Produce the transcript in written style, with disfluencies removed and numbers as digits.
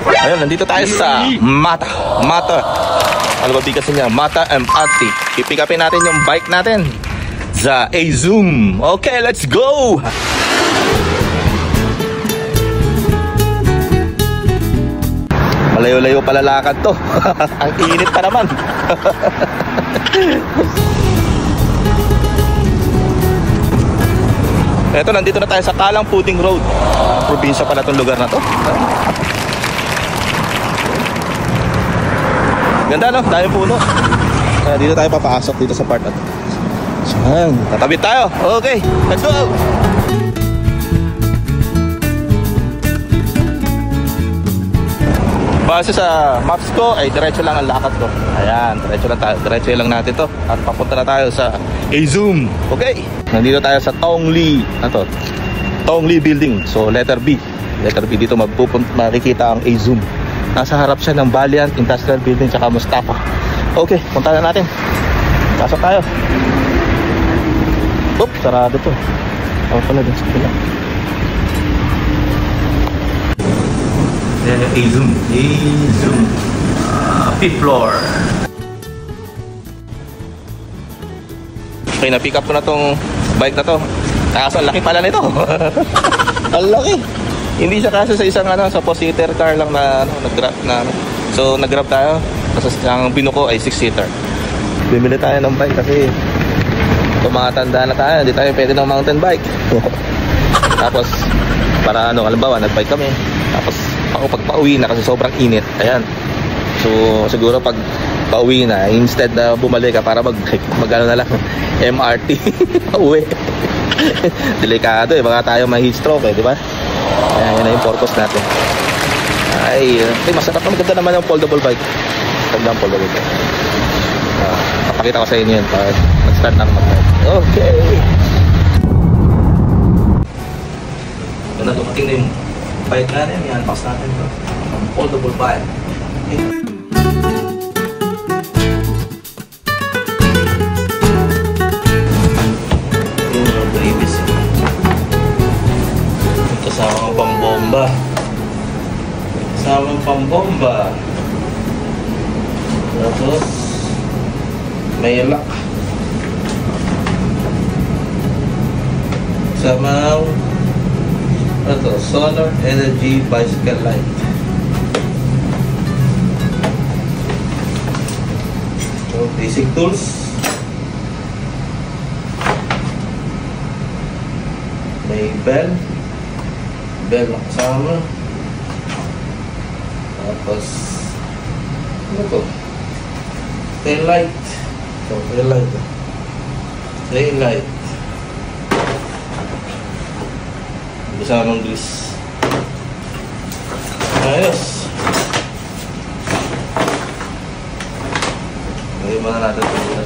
Ayun, nandito tayo sa Mata. Ano ba bigasin niya? Mata MRT. I-pick upin natin yung bike natin sa A-Zoom. Okay, let's go! Malayo-layo palalakad to. Ang init pa naman. Eto, nandito na tayo sa Kalang Puting Road. Probinsya pala itong lugar na to. Ganda, no? Daming puno. Dito tayo papasok dito sa part na to. Saan? Tatabit tayo. Okay, let's go! Base sa maps ko, ay diretso lang ang lakad ko. Ayan, diretso lang tayo. Diretso lang natin to. At papunta na tayo sa A-Zoom. Okay. Nandito tayo sa Tongli. Ano to? Tongli Building. So, letter B. Letter B dito makikita ang A-Zoom. Nasa harap siya ng Valiant Industrial Building tsaka Mustafa. Okay, punta na natin. Pasok tayo. Oop, sarado to. Ako pala din sa pila. A-Zoom. A-Zoom. Fifth floor. Okay, na-pick up ko na tong bike na to. Kaso ang laki pala nito. Ang laki. Hindi siya kaso sa isang sa 4-seater car lang na nag-grab na. So nag-grab tayo. Tapos ang binuko ay 6-seater. Bumili tayo ng bike kasi tumatanda na tayo. Hindi tayo pwede ng mountain bike. Tapos para halimbawa nag-bike kami. Tapos ako pag pauwi na kasi sobrang init. Ayan. So siguro pag pauwi na, instead na bumalik ka para mag-ano na lang MRT pauwi. Delikado baka tayo ma-heat stroke di ba? Ayan, yun na yung purpose natin. Ay masarap na, maganda naman yung foldable bike. Maganda ang foldable bike. Papakita ko sa inyo yun pag mag-start na mag-bike. Okay. Ganda, dumating na yung bike natin. Yan, pass natin ito. Foldable bike. Okay. Kasamang pambomba. Kasamang pambomba. Tapos may lock. Kasamang solar energy bicycle light. So, basic tools. May bell na kasama. Tapos ano to? Tail light. So, tail light. Kasamang grease. Ayos. Ngayon muna natin ito.